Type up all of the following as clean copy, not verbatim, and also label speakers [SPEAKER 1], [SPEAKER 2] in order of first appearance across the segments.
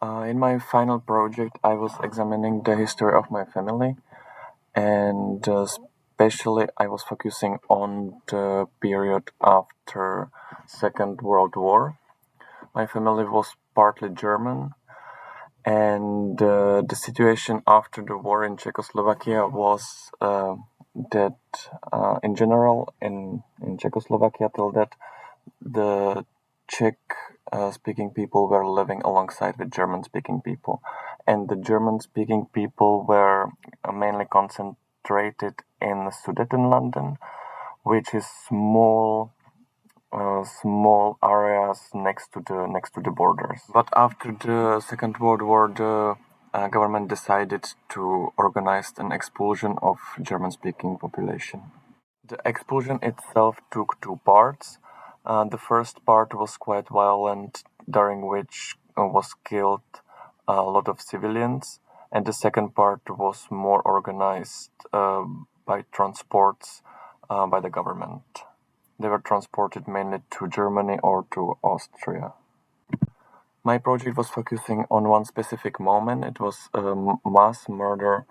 [SPEAKER 1] In my final project, I was examining the history of my family, and especially I was focusing on the period after Second World War. My family was partly German, and the situation after the war in Czechoslovakia was that, in general, in Czechoslovakia till that, the Czech speaking people were living alongside with German speaking people, and the German speaking people were mainly concentrated in Sudetenland, which is small areas next to the borders. But after the Second World War, the government decided to organize an expulsion of German-speaking population. The expulsion itself took two parts. The first part was quite violent, during which was killed a lot of civilians, and the second part was more organized by transports by the government. They were transported mainly to Germany or to Austria. My project was focusing on one specific moment. It was a mass murder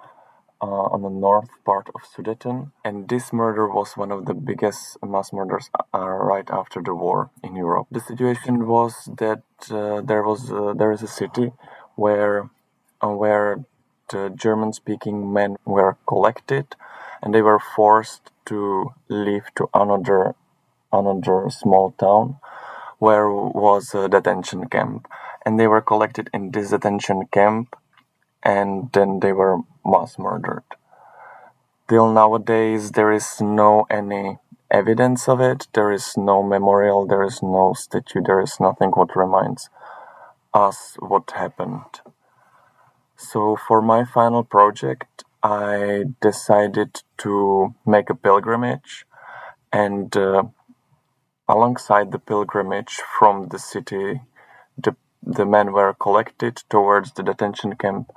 [SPEAKER 1] on the north part of Sudeten, and this murder was one of the biggest mass murders right after the war in Europe. The situation was that there is a city where the German-speaking men were collected, and they were forced to leave to another small town where was a detention camp, and they were collected in this detention camp, and then they were mass murdered. Till nowadays, there is no any evidence of it. There is no memorial. There is no statue. There is nothing what reminds us what happened. So for my final project, I decided to make a pilgrimage, and alongside the pilgrimage from the city, the men were collected towards the detention camp.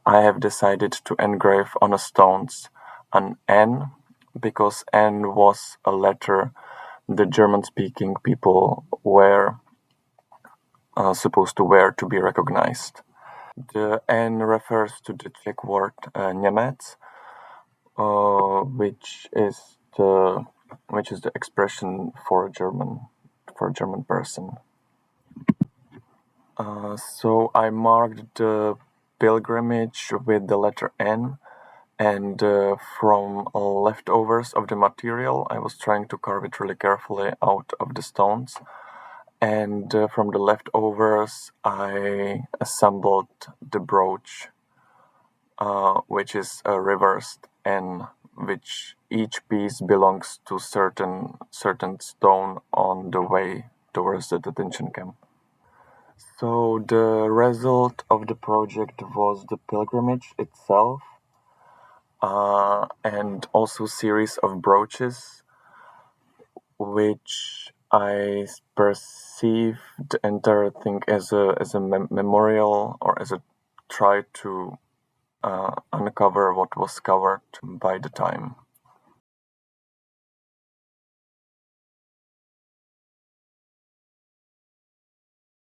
[SPEAKER 1] I have decided to engrave on the stones an N, because N was a letter the German-speaking people were supposed to wear to be recognized. The N refers to the Czech word Němec, which is the expression for a German person. So I marked the pilgrimage with the letter N, and from leftovers of the material, I was trying to carve it really carefully out of the stones. And from the leftovers, I assembled the brooch, which is a reversed N, which each piece belongs to certain stone on the way towards the detention camp. So the result of the project was the pilgrimage itself, and also series of brooches, which I perceived the entire thing as a memorial, or as a try to uncover what was covered by the time.